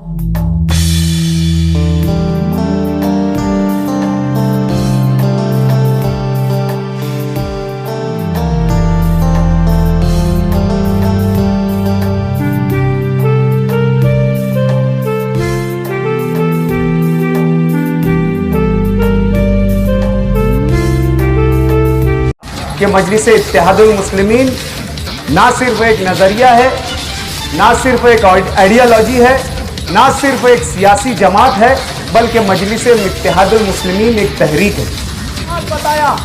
कि मजलिस इत्तेहादुल मुस्लिमीन ना सिर्फ एक नज़रिया है, ना सिर्फ एक आइडियोलॉजी है, ना सिर्फ एक सियासी जमात है, बल्कि मजलिस इत्तेहादुल मुस्लिमीन एक तहरीक है। बताया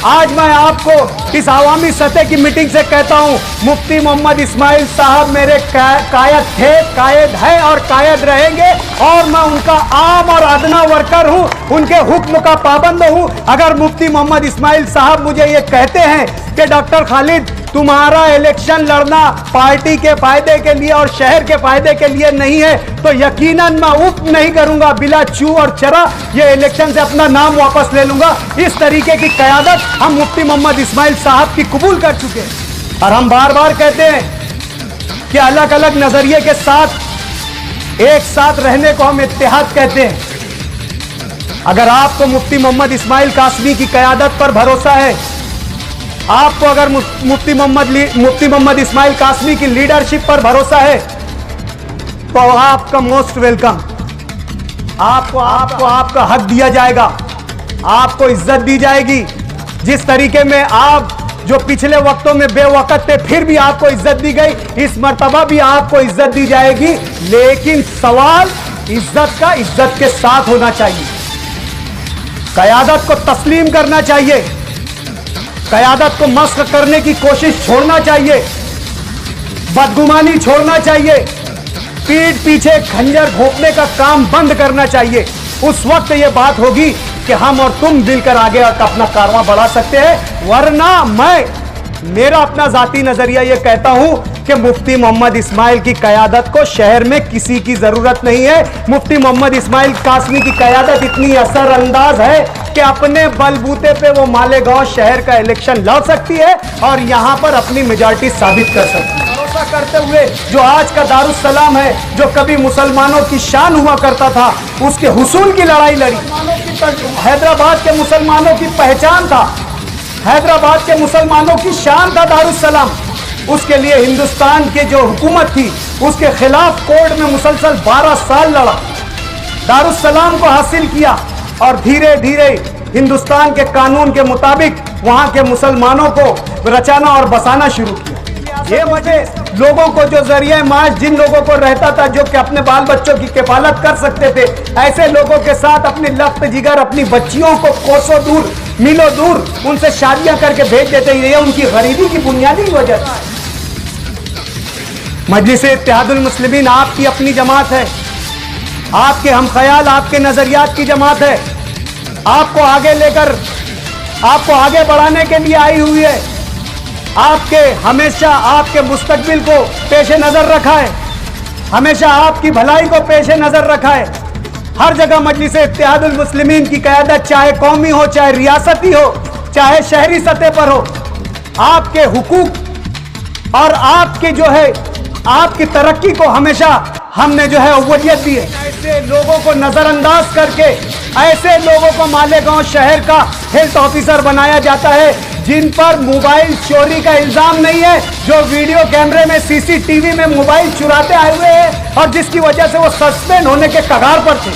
आज मैं आपको इस आवामी सतह की मीटिंग से कहता हूं, मुफ्ती मोहम्मद इस्माइल साहब मेरे कायद थे, कायद है और कायद रहेंगे, और मैं उनका आम और अदना वर्कर हूं, उनके हुक्म का पाबंद हूं। अगर मुफ्ती मोहम्मद इस्माइल साहब मुझे ये कहते हैं कि डॉक्टर खालिद तुम्हारा इलेक्शन लड़ना पार्टी के फायदे के लिए और शहर के फायदे के लिए नहीं है, तो यकीनन मैं उप नहीं करूंगा, बिला चू और चरा ये इलेक्शन से अपना नाम वापस ले लूंगा। इस तरीके की क़यादत हम मुफ्ती मोहम्मद इस्माइल साहब की कबूल कर चुके हैं। और हम बार बार कहते हैं कि अलग अलग नजरिए के साथ एक साथ रहने को हम इत्तेहाद कहते हैं। अगर आपको मुफ्ती मोहम्मद इस्माइल कासमी की क़यादत पर भरोसा है, आपको अगर मुफ्ती मोहम्मद इस्माइल कासमी की लीडरशिप पर भरोसा है, तो आपका मोस्ट वेलकम। आपको आपका हक दिया जाएगा, आपको इज्जत दी जाएगी। जिस तरीके में आप जो पिछले वक्तों में बेवकत थे, फिर भी आपको इज्जत दी गई, इस मर्तबा भी आपको इज्जत दी जाएगी। लेकिन सवाल इज्जत का इज्जत के साथ होना चाहिए। क़यादत को तस्लीम करना चाहिए, क़यादत को मस्क करने की कोशिश छोड़ना चाहिए, बदगुमानी छोड़ना चाहिए, पीठ पीछे खंजर घोंपने का काम बंद करना चाहिए। उस वक्त यह बात होगी कि हम और तुम मिलकर आगे अपना कारवां बढ़ा सकते हैं। वरना मेरा अपना जाती नजरिया यह कहता हूं कि मुफ्ती मोहम्मद इस्माइल की क़यादत को शहर में किसी की जरूरत नहीं है। मुफ्ती मोहम्मद इस्माइल कासमी की क़यादत इतनी असरअंदाज है कि अपने बलबूते पे वो मालेगांव शहर का इलेक्शन लड़ सकती है और यहां पर अपनी मेजॉरिटी साबित कर सकती है। भरोसा करते हुए जो आज का दारुस्सलाम है, जो कभी मुसलमानों की शान हुआ करता था, उसके हुसूल की लड़ाई लड़ी। हैदराबाद के मुसलमानों की पहचान था, हैदराबाद के मुसलमानों की शान था दारुस्सलाम। उसके लिए हिंदुस्तान की जो हुकूमत थी, उसके खिलाफ कोर्ट में मुसलसल 12 साल लड़ा, दारुस्सलाम को हासिल किया और धीरे धीरे हिंदुस्तान के कानून के मुताबिक वहां के मुसलमानों को रचाना और बसाना शुरू किया। ये मुझे लोगों को जो जरिए माश जिन लोगों को रहता था, जो कि अपने बाल बच्चों की किफालत कर सकते थे, ऐसे लोगों के साथ अपनी लफ्त जिगर अपनी बच्चियों को कोसों दूर मीलों दूर उनसे शादियां करके भेज देते हैं। ये उनकी गरीबी की बुनियादी वजह है। मजलिस इत्तेहादुल मुस्लिमीन आपकी अपनी जमात है, आपके हम ख्याल, आपके नजरियात की जमात है, आपको आगे लेकर, आपको आगे बढ़ाने के लिए आई हुई है। आपके हमेशा आपके मुस्तकबिल को पेश नजर रखा है, हमेशा आपकी भलाई को पेश नजर रखा है। हर जगह मजलिस इत्तेहादुल मुस्लिमीन की क़यादत, चाहे कौमी हो, चाहे रियासती हो, चाहे शहरी सतह पर हो, आपके हुकूक और आपके जो है आपकी तरक्की को हमेशा हमने जो है अव्वलियत दी है। ऐसे लोगों को नजरअंदाज करके, ऐसे लोगों को मालेगांव शहर का हेल्थ ऑफिसर बनाया जाता है जिन पर मोबाइल चोरी का इल्जाम नहीं है, जो वीडियो कैमरे में सीसीटीवी में मोबाइल चुराते आए हुए हैं और जिसकी वजह से वो सस्पेंड होने के कगार पर थे।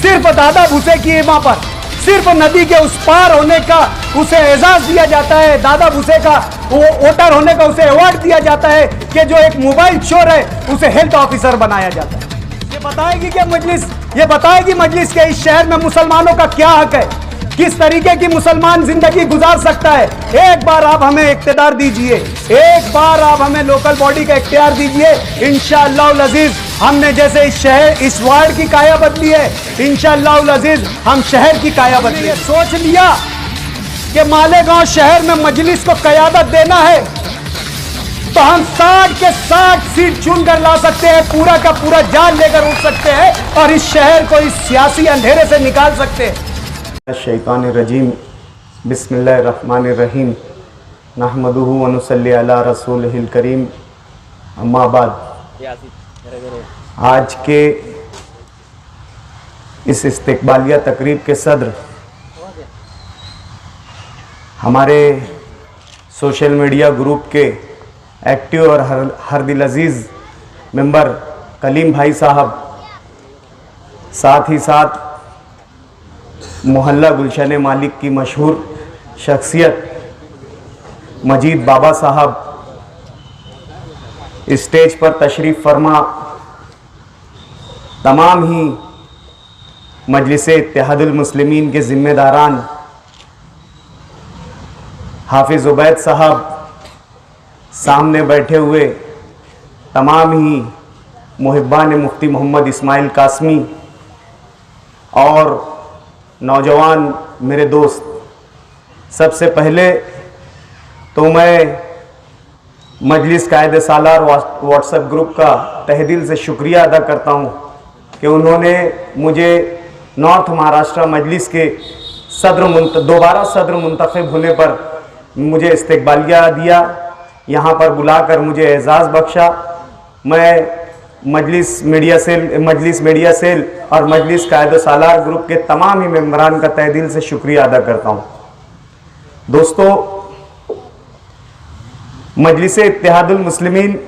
सिर्फ दादा भूसे की इमा पर, सिर्फ नदी के उस पार होने का उसे एजाज दिया जाता है, दादा भूसे का वो वोटर होने का उसे अवार्ड दिया जाता है कि जो एक मोबाइल चोर है उसे हेल्थ ऑफिसर बनाया जाता है। ये बताएगी कि मजलिस, ये बताएगी मजलिस के इस शहर में मुसलमानों का क्या हक है, किस तरीके की मुसलमान जिंदगी गुजार सकता है। एक बार आप हमें इख्तियार दीजिए, एक बार आप हमें लोकल बॉडी का इख्तियार दीजिए। इंशाअल्लाह अज़ीज हमने जैसे इस शहर, इस वार्ड की काया बदली है, इंशाअल्लाह अज़ीज हम शहर की काया बदली। सोच लिया कि मालेगांव शहर में मजलिस को क़यादत देना है तो हम 60 के 60 सीट चुन कर ला सकते हैं, पूरा का पूरा जान लेकर उठ सकते हैं और इस शहर को इस सियासी अंधेरे से निकाल सकते हैं। शैतानिर्रजीम, बिस्मिल्लाहिर्रहमानिर्रहीम, नहमदुहु व नुसल्ली अला रसूलिहिल करीम, अम्मा बाद। आज के इस इस्तकबालिया तकरीब के सदर हमारे सोशल मीडिया ग्रुप के एक्टिव और हर दिल अजीज़ मेंबर कलीम भाई साहब, साथ ही साथ मोहल्ला गुलशन मालिक की मशहूर शख्सियत मजीद बाबा साहब, स्टेज पर तशरीफ़ फरमा तमाम ही मजलिस इत्तेहादुल मुस्लिमीन के ज़िम्मेदारान, हाफिज़ उबैद साहब, सामने बैठे हुए तमाम ही मुहिब्बान मुफ्ती मोहम्मद इस्माइल कासमी और नौजवान मेरे दोस्त, सबसे पहले तो मैं मजलिस कायदे सालार व्हाट्सएप ग्रुप का तहे दिल से शुक्रिया अदा करता हूं कि उन्होंने मुझे नॉर्थ महाराष्ट्र मजलिस के दोबारा सदर मुंतखब होने पर मुझे इस्तकबालिया दिया, यहाँ पर बुलाकर मुझे एजाज़ बख्शा। मैं मजलिस मीडिया सेल और मजलिस कायदे सालार ग्रुप के तमाम ही मेंबरान का तहे दिल से शुक्रिया अदा करता हूँ। दोस्तों, मजलिस इत्तेहादुल मुस्लिमीन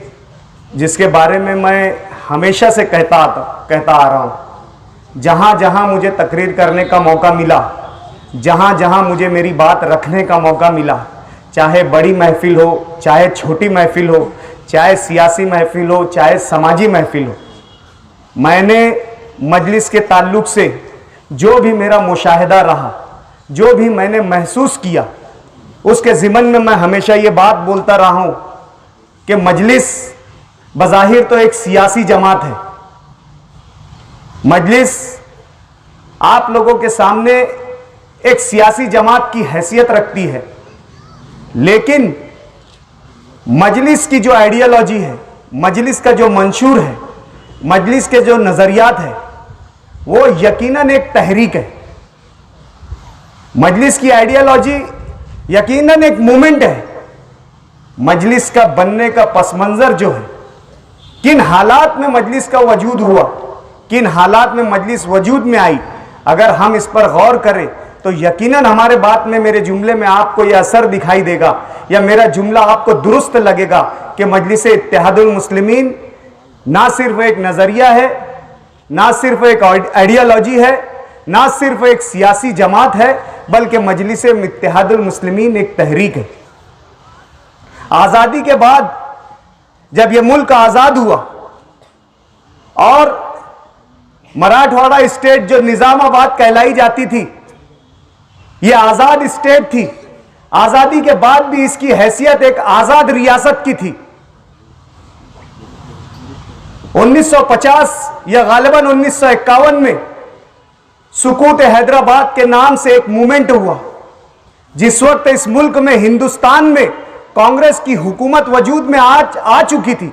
जिसके बारे में मैं हमेशा से कहता आ रहा हूँ, जहाँ जहाँ मुझे तकरीर करने का मौका मिला, जहाँ जहाँ मुझे मेरी बात रखने का मौका मिला, चाहे बड़ी महफिल हो, चाहे छोटी महफिल हो, चाहे सियासी महफिल हो, चाहे समाजी महफिल हो, मैंने मजलिस के ताल्लुक़ से जो भी मेरा मुशाहिदा रहा, जो भी मैंने महसूस किया, उसके ज़िमन में मैं हमेशा ये बात बोलता रहा हूँ कि मजलिस बज़ाहिर तो एक सियासी जमात है। मजलिस आप लोगों के सामने एक सियासी जमात की हैसियत रखती है, लेकिन मजलिस की जो आइडियोलॉजी है, मजलिस का जो मंशूर है, मजलिस के जो नज़रियात है, वो यकीनन एक तहरीक है। मजलिस की आइडियोलॉजी यकीनन एक मूवमेंट है। मजलिस का बनने का पस मंज़र जो है, किन हालात में मजलिस का वजूद हुआ, किन हालात में मजलिस वजूद में आई, अगर हम इस पर गौर करें तो यकीनन हमारे बात में, मेरे जुमले में आपको यह असर दिखाई देगा या मेरा जुमला आपको दुरुस्त लगेगा कि मजलिस इत्तेहादुल मुस्लिमीन ना सिर्फ एक नज़रिया है, ना सिर्फ एक आइडियोलॉजी है, ना सिर्फ एक सियासी जमात है, बल्कि मजलिस इत्तेहादुल मुस्लिमीन एक तहरीक है। आज़ादी के बाद जब यह मुल्क आज़ाद हुआ और मराठवाड़ा स्टेट जो निज़ामाबाद कहलाई जाती थी, यह आज़ाद स्टेट थी। आज़ादी के बाद भी इसकी हैसियत एक आज़ाद रियासत की थी। 1950 या गालिबन 1951 में सुकूत हैदराबाद के नाम से एक मूवमेंट हुआ। जिस वक्त इस मुल्क में, हिंदुस्तान में कांग्रेस की हुकूमत वजूद में आ चुकी थी,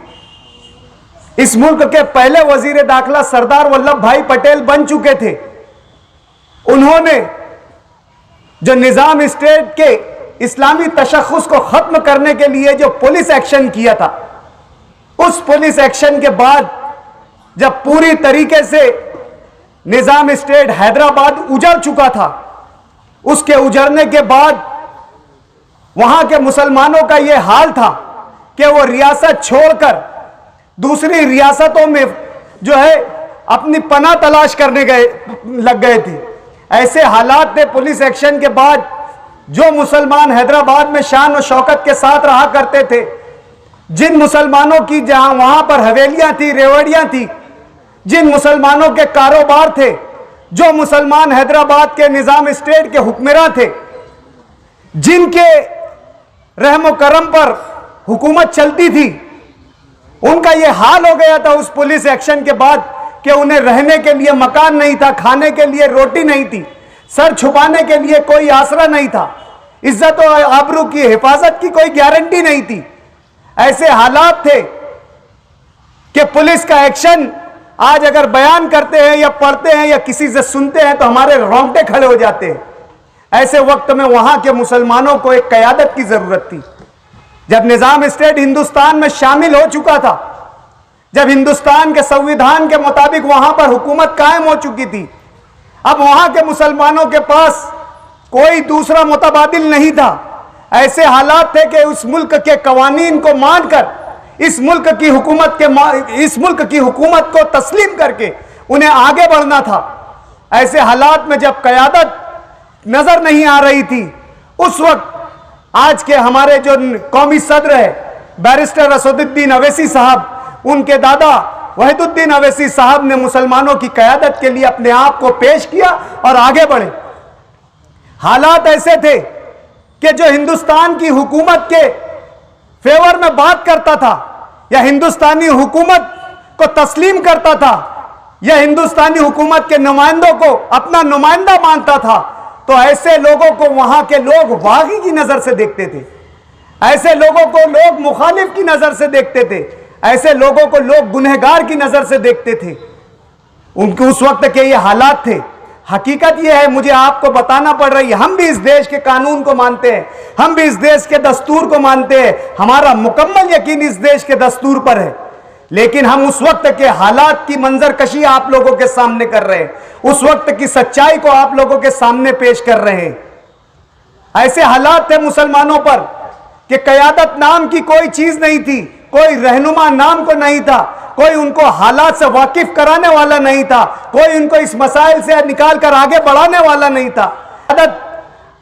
इस मुल्क के पहले वजीर दाखिला सरदार वल्लभ भाई पटेल बन चुके थे। उन्होंने जो निज़ाम स्टेट के इस्लामी तशख़्ख़ुस को ख़त्म करने के लिए जो पुलिस एक्शन किया था, उस पुलिस एक्शन के बाद जब पूरी तरीके से निज़ाम स्टेट हैदराबाद उजड़ चुका था, उसके उजड़ने के बाद वहां के मुसलमानों का यह हाल था कि वो रियासत छोड़कर दूसरी रियासतों में जो है अपनी पनाह तलाश करने लग गए थे। ऐसे हालात थे पुलिस एक्शन के बाद। जो मुसलमान हैदराबाद में शान और शौकत के साथ रहा करते थे, जिन मुसलमानों की जहां वहां पर हवेलियां थी, रेवड़ियां थी, जिन मुसलमानों के कारोबार थे, जो मुसलमान हैदराबाद के निज़ाम स्टेट के हुक्मरान थे, जिनके रहम करम पर हुकूमत चलती थी, उनका यह हाल हो गया था उस पुलिस एक्शन के बाद कि उन्हें रहने के लिए मकान नहीं था, खाने के लिए रोटी नहीं थी, सर छुपाने के लिए कोई आसरा नहीं था, इज्जत और आबरू की हिफाजत की कोई गारंटी नहीं थी। ऐसे हालात थे कि पुलिस का एक्शन आज अगर बयान करते हैं या पढ़ते हैं या किसी से सुनते हैं तो हमारे रोंगटे खड़े हो जाते हैं। ऐसे वक्त में वहां के मुसलमानों को एक क़यादत की जरूरत थी। जब निज़ाम स्टेट हिंदुस्तान में शामिल हो चुका था, जब हिंदुस्तान के संविधान के मुताबिक वहां पर हुकूमत कायम हो चुकी थी। अब वहां के मुसलमानों के पास कोई दूसरा मुतबादिल नहीं था। ऐसे हालात थे कि उस मुल्क के कवानीन को मानकर इस मुल्क की हुकूमत को तस्लीम करके उन्हें आगे बढ़ना था। ऐसे हालात में जब क़यादत नजर नहीं आ रही थी, उस वक्त आज के हमारे जो कौमी सदर है बैरिस्टर असदुद्दीन अवैसी साहब, उनके दादा वहीदुद्दीन अवैसी साहब ने मुसलमानों की क़यादत के लिए अपने आप को पेश किया और आगे बढ़े। हालात ऐसे थे कि जो हिंदुस्तान की हुकूमत के फेवर में बात करता था या हिंदुस्तानी हुकूमत को तस्लीम करता था या हिंदुस्तानी हुकूमत के नुमाइंदों को अपना नुमाइंदा मानता था, तो ऐसे लोगों को वहां के लोग बागी की नजर से देखते थे, ऐसे लोगों को लोग मुखालिफ की नजर से देखते थे, ऐसे लोगों को लोग गुनहगार की नजर से देखते थे। उनके उस वक्त के ये हालात थे। हकीकत ये है, मुझे आपको बताना पड़ रही है, हम भी इस देश के कानून को मानते हैं, हम भी इस देश के दस्तूर को मानते हैं, हमारा मुकम्मल यकीन इस देश के दस्तूर पर है, लेकिन हम उस वक्त के हालात की मंजरकशी आप लोगों के सामने कर रहे हैं, उस वक्त की सच्चाई को आप लोगों के सामने पेश कर रहे हैं। ऐसे हालात थे मुसलमानों पर कि क़यादत नाम की कोई चीज नहीं थी, कोई रहनुमा नाम को नहीं था, कोई उनको हालात से वाकिफ कराने वाला नहीं था, कोई उनको इस मसाइल से निकाल कर आगे बढ़ाने वाला नहीं था।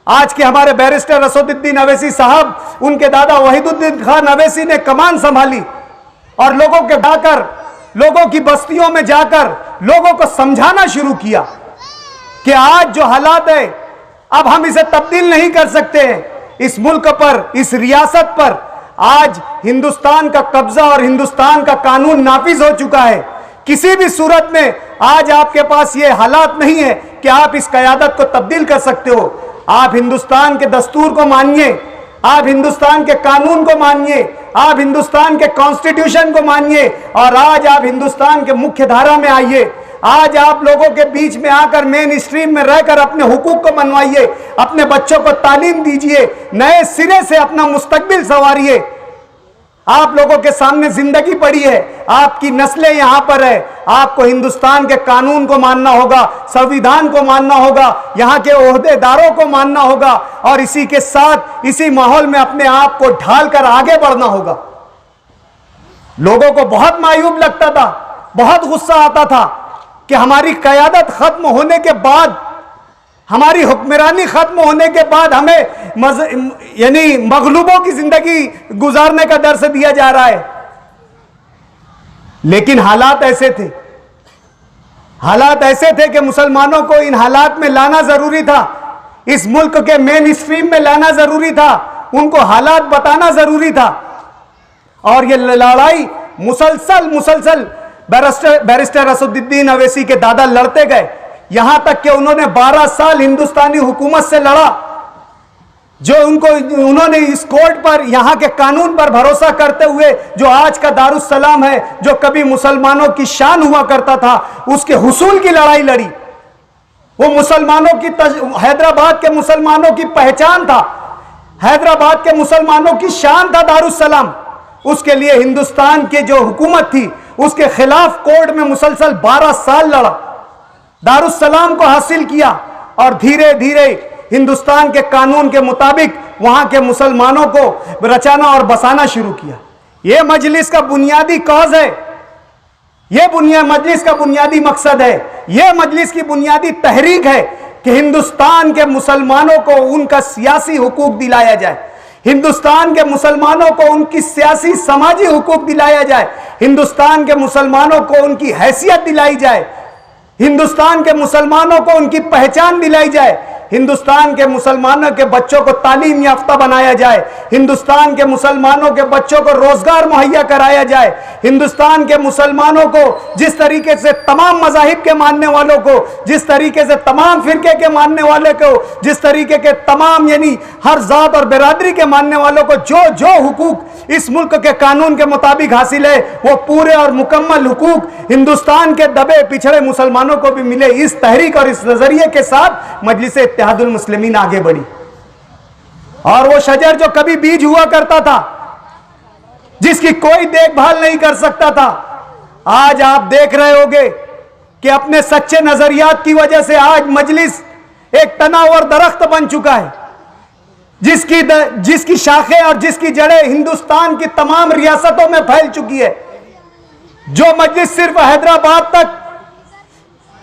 आज के हमारे बैरिस्टर असदुद्दीन अवैसी साहब, उनके दादा वहीदुद्दीन खान अवैसी ने कमान संभाली और लोगों के जाकर, लोगों की बस्तियों में जाकर लोगों को समझाना शुरू किया कि आज जो हालात है अब हम इसे तब्दील नहीं कर सकते हैं। इस मुल्क पर, इस रियासत पर आज हिंदुस्तान का कब्जा और हिंदुस्तान का कानून नाफिज हो चुका है। किसी भी सूरत में आज आपके पास ये हालात नहीं है कि आप इस क़यादत को तब्दील कर सकते हो। आप हिंदुस्तान के दस्तूर को मानिए, आप हिंदुस्तान के कानून को मानिए, आप हिंदुस्तान के कॉन्स्टिट्यूशन को मानिए और आज आप हिंदुस्तान के मुख्य धारा में आइए। आज आप लोगों के बीच में आकर मेन स्ट्रीम में रहकर अपने हुकूक को मनवाइए, अपने बच्चों को तालीम दीजिए, नए सिरे से अपना मुस्तकबिल संवारिए। आप लोगों के सामने जिंदगी पड़ी है, आपकी नस्लें यहां पर है, आपको हिंदुस्तान के कानून को मानना होगा, संविधान को मानना होगा, यहां के ओहदेदारों को मानना होगा और इसी के साथ इसी माहौल में अपने आप को ढालकर आगे बढ़ना होगा। लोगों को बहुत मायूब लगता था, बहुत गुस्सा आता था कि हमारी क़यादत खत्म होने के बाद, हमारी हुक्मरानी खत्म होने के बाद हमें यानी मगलूबों की जिंदगी गुजारने का दर्स दिया जा रहा है। लेकिन हालात ऐसे थे, हालात ऐसे थे कि मुसलमानों को इन हालात में लाना जरूरी था, इस मुल्क के मेन स्ट्रीम में लाना जरूरी था, उनको हालात बताना जरूरी था। और ये लड़ाई मुसलसल बैरिस्टर असदुद्दीन अवैसी के दादा लड़ते गए, यहां तक कि उन्होंने 12 साल हिंदुस्तानी हुकूमत से लड़ा। जो उन्होंने इस कोर्ट पर, यहां के कानून पर भरोसा करते हुए जो आज का दारुस्सलाम है, जो कभी मुसलमानों की शान हुआ करता था, उसके हुसूल की लड़ाई लड़ी। वो मुसलमानों की, हैदराबाद के मुसलमानों की पहचान था, हैदराबाद के मुसलमानों की शान था दारुस्सलाम। उसके लिए हिंदुस्तान की जो हुकूमत थी उसके खिलाफ कोर्ट में मुसलसल 12 साल लड़ा, दारुस्सलाम को हासिल किया और धीरे धीरे हिंदुस्तान के कानून के मुताबिक वहां के मुसलमानों को रचाना और बसाना शुरू किया। यह मजलिस का बुनियादी कॉज है, यह मजलिस का बुनियादी मकसद है, यह मजलिस की बुनियादी तहरीक है कि हिंदुस्तान के मुसलमानों को उनका सियासी हुकूक दिलाया जाए, हिंदुस्तान के मुसलमानों को उनकी सियासी समाजी हुकूक दिलाया जाए, हिंदुस्तान के मुसलमानों को उनकी हैसियत दिलाई जाए, हिंदुस्तान के मुसलमानों को उनकी पहचान दिलाई जाए, हिंदुस्तान के मुसलमानों के बच्चों को तालीम याफ्ता बनाया जाए, हिंदुस्तान के मुसलमानों के बच्चों को रोजगार मुहैया कराया जाए, हिंदुस्तान के मुसलमानों को जिस तरीके से तमाम मज़ाहिब के मानने वालों को, जिस तरीके से तमाम फिरके के मानने वाले को, जिस तरीके के तमाम यानी हर जात और बिरादरी के मानने वालों को जो जो हुकूक इस मुल्क के कानून के मुताबिक हासिल है, वो पूरे और मुकम्मल हुकूक हिंदुस्तान के दबे पिछड़े मुसलमानों को भी मिले। इस तहरीक और इस नजरिए के साथ मजलिस इत्तेहादुल मुस्लिमीन आगे बढ़ी। और वो शजर जो कभी बीज हुआ करता था, जिसकी कोई देखभाल नहीं कर सकता था, आज आप देख रहे होंगे कि अपने सच्चे नजरियात की वजह से आज मजलिस एक तनावर दरख्त बन चुका है, जिसकी शाखें और जिसकी जड़ें हिंदुस्तान की तमाम रियासतों में फैल चुकी है। जो मजलिस सिर्फ हैदराबाद तक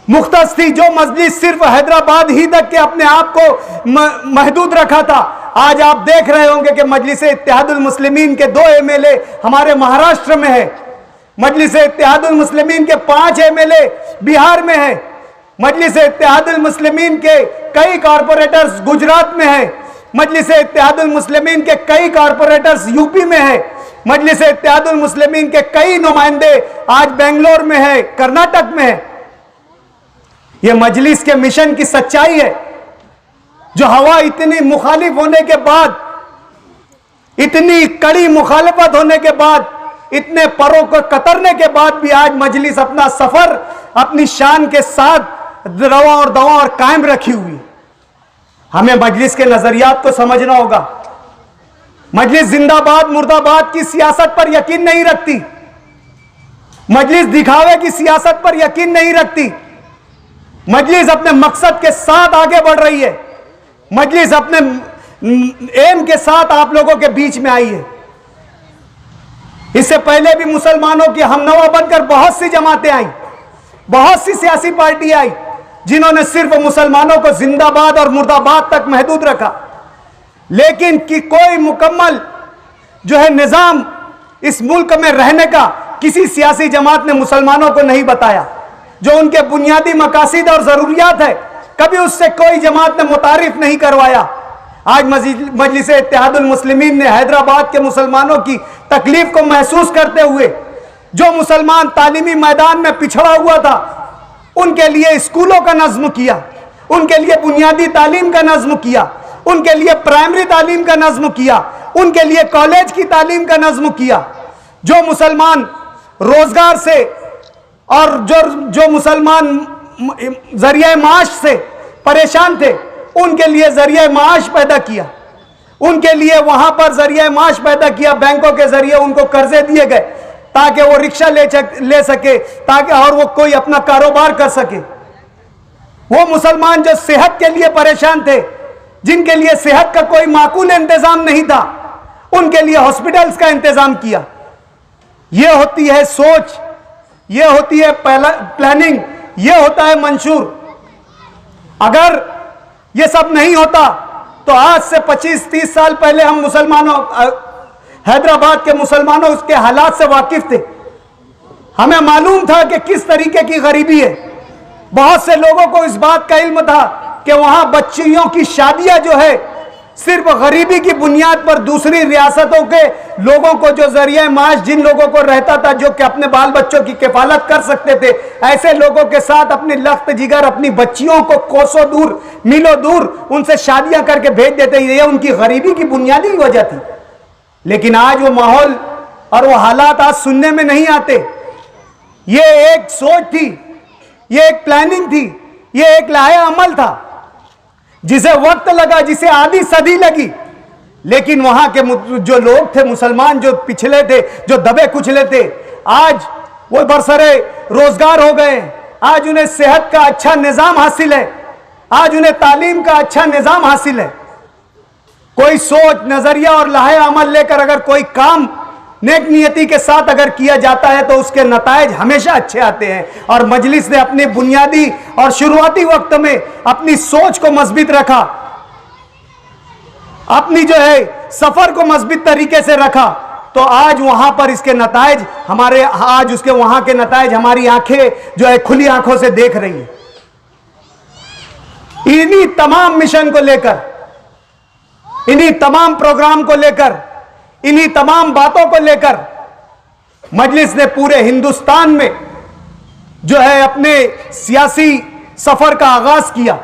मुख्तस थी, जो मजलिस सिर्फ हैदराबाद ही तक के अपने आप को महदूद रखा था, आज आप देख रहे होंगे कि मजलिस इत्तेहादुल मुस्लिमीन के 2 एमएलए हमारे महाराष्ट्र में है, मजलिस इत्तेहादुल मुस्लिमीन के 5 एमएलए बिहार में है, मजलिस इत्तेहादुल मुस्लिमीन के कई कॉरपोरेटर्स गुजरात में है, मजलिस इत्तेहादुल मुस्लिमीन के कई कॉरपोरेटर्स यूपी में है, मजलिस इत्तेहादुल मुस्लिमीन के कई नुमाइंदे आज बेंगलोर में है, कर्नाटक में है। यह मजलिस के मिशन की सच्चाई है, जो हवा इतनी मुखालिफ होने के बाद, इतनी कड़ी मुखालफत होने के बाद, इतने परों को कतरने के बाद भी आज मजलिस अपना सफर अपनी शान के साथ रवा और दवा और कायम रखी हुई। हमें मजलिस के नजरियात को समझना होगा। मजलिस जिंदाबाद मुर्दाबाद की सियासत पर यकीन नहीं रखती, मजलिस दिखावे की सियासत पर यकीन नहीं रखती। मजलिस अपने मकसद के साथ आगे बढ़ रही है, मजलिस अपने एम के साथ आप लोगों के बीच में आई है। इससे पहले भी मुसलमानों की हमनवा बनकर बहुत सी जमातें आई, बहुत सी सियासी पार्टी आई, जिन्होंने सिर्फ मुसलमानों को जिंदाबाद और मुर्दाबाद तक महदूद रखा, लेकिन कि कोई मुकम्मल जो है निजाम इस मुल्क में रहने का किसी सियासी जमात ने मुसलमानों को नहीं बताया। जो उनके बुनियादी मकासद और जरूरियात है, कभी उससे कोई जमात ने मुतारिफ नहीं करवाया। आज मजलिस इत्तेहादुल मुस्लिमीन ने हैदराबाद के मुसलमानों की तकलीफ को महसूस करते हुए, जो मुसलमान तालीमी मैदान में पिछड़ा हुआ था, उनके लिए स्कूलों का नज्म किया, उनके लिए बुनियादी तालीम का नज्म किया, उनके लिए प्राइमरी तालीम का नज्म किया, उनके लिए कॉलेज की तालीम का नज्म किया। जो मुसलमान रोजगार से और जो मुसलमान जरिए माश से परेशान थे, उनके लिए जरिए माश पैदा किया, उनके लिए वहां पर जरिए माश पैदा किया। बैंकों के जरिए उनको कर्जे दिए गए ताकि वो रिक्शा ले सके, ताकि और वो कोई अपना कारोबार कर सके। वो मुसलमान जो सेहत के लिए परेशान थे, जिनके लिए सेहत का कोई माकूल इंतजाम नहीं था, उनके लिए हॉस्पिटल्स का इंतजाम किया। यह होती है सोच, यह होती है प्लानिंग, यह होता है मंशूर। अगर यह सब नहीं होता तो आज से 25-30 साल पहले हम मुसलमानों, हैदराबाद के मुसलमानों उसके हालात से वाकिफ थे। हमें मालूम था कि किस तरीके की गरीबी है। बहुत से लोगों को इस बात का इल्म था कि वहां बच्चियों की शादियां जो है सिर्फ गरीबी की बुनियाद पर दूसरी रियासतों के लोगों को, जो जरिए माश जिन लोगों को रहता था, जो कि अपने बाल बच्चों की किफालत कर सकते थे, ऐसे लोगों के साथ अपनी लख्त जिगर अपनी बच्चियों को कोसों दूर, मीलों दूर उनसे शादियां करके भेज देते। ये उनकी गरीबी की बुनियादी वजह थी। लेकिन आज वो माहौल और वो हालात आज सुनने में नहीं आते। ये एक सोच थी, ये एक प्लानिंग थी, ये एक लाया अमल था, जिसे वक्त लगा, जिसे आधी सदी लगी। लेकिन वहां के जो लोग थे, मुसलमान जो पिछले थे, जो दबे कुचले थे, आज वो बरसरे रोजगार हो गए। आज उन्हें सेहत का अच्छा निजाम हासिल है, आज उन्हें तालीम का अच्छा निजाम हासिल है। कोई सोच, नजरिया और लाहे अमल लेकर अगर कोई काम नेक नियति के साथ अगर किया जाता है तो उसके नतायज हमेशा अच्छे आते हैं। और मजलिस ने अपनी बुनियादी और शुरुआती वक्त में अपनी सोच को मजबूत रखा, अपनी जो है सफर को मजबूत तरीके से रखा, तो आज वहां पर इसके नतायज हमारे, आज उसके वहां के नतायज हमारी आंखें जो है खुली आंखों से देख रही है। इन्हीं तमाम मिशन को लेकर, इन्हीं तमाम प्रोग्राम को लेकर, इन्हीं तमाम बातों को लेकर मजलिस ने पूरे हिंदुस्तान में जो है अपने सियासी सफर का आगाज किया,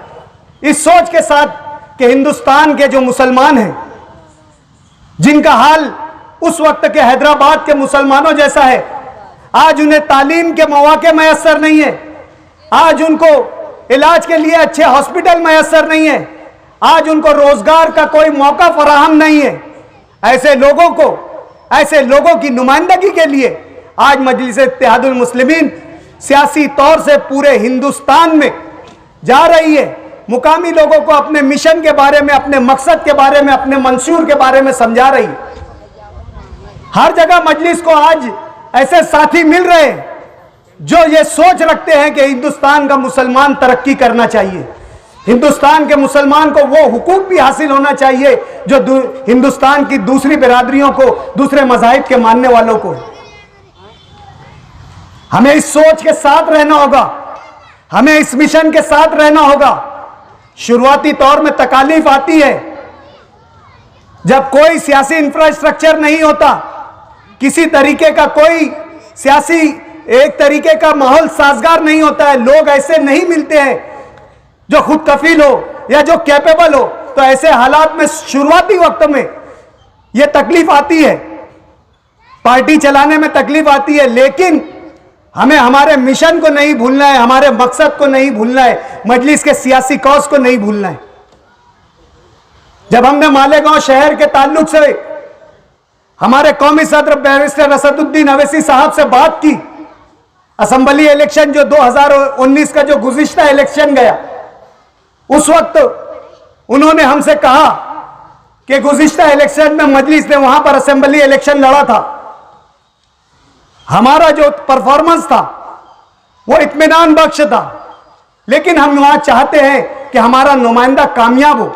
इस सोच के साथ कि हिंदुस्तान के जो मुसलमान हैं, जिनका हाल उस वक्त के हैदराबाद के मुसलमानों जैसा है, आज उन्हें तालीम के मौके मैसर नहीं है, आज उनको इलाज के लिए अच्छे हॉस्पिटल मैसर नहीं है, आज उनको रोजगार का कोई मौका फराहम नहीं है। ऐसे लोगों को, ऐसे लोगों की नुमाइंदगी के लिए आज मजलिस इत्तेहादुल मुस्लिमीन सियासी तौर से पूरे हिंदुस्तान में जा रही है, मुकामी लोगों को अपने मिशन के बारे में, अपने मकसद के बारे में, अपने मंशूर के बारे में समझा रही है। हर जगह मजलिस को आज ऐसे साथी मिल रहे हैं जो ये सोच रखते हैं कि हिंदुस्तान का मुसलमान तरक्की करना चाहिए, हिंदुस्तान के मुसलमान को वो हुकूक भी हासिल होना चाहिए जो हिंदुस्तान की दूसरी बिरादरियों को, दूसरे मज़ाहिब के मानने वालों को। हमें इस सोच के साथ रहना होगा, हमें इस मिशन के साथ रहना होगा। शुरुआती तौर में तकालीफ आती है, जब कोई सियासी इंफ्रास्ट्रक्चर नहीं होता, किसी तरीके का कोई सियासी एक तरीके का माहौल साजगार नहीं होता है, लोग ऐसे नहीं मिलते हैं जो खुद कफील हो या जो कैपेबल हो, तो ऐसे हालात में शुरुआती वक्त में यह तकलीफ आती है, पार्टी चलाने में तकलीफ आती है। लेकिन हमें हमारे मिशन को नहीं भूलना है, हमारे मकसद को नहीं भूलना है, मजलिस के सियासी कौज को नहीं भूलना है। जब हमने मालेगांव शहर के ताल्लुक से हमारे कौमी सदर बैरिस्टर असदुद्दीन अवैसी साहब से बात की, असेंबली इलेक्शन जो 2019 का जो गुज़िश्ता इलेक्शन गया, उस वक्त उन्होंने हमसे कहा कि गुज़िश्ता इलेक्शन में मजलिस ने वहां पर असेंबली इलेक्शन लड़ा था, हमारा जो परफॉर्मेंस था वो इत्मीनान बख्श था, लेकिन हम वहां चाहते हैं कि हमारा नुमाइंदा कामयाब हो,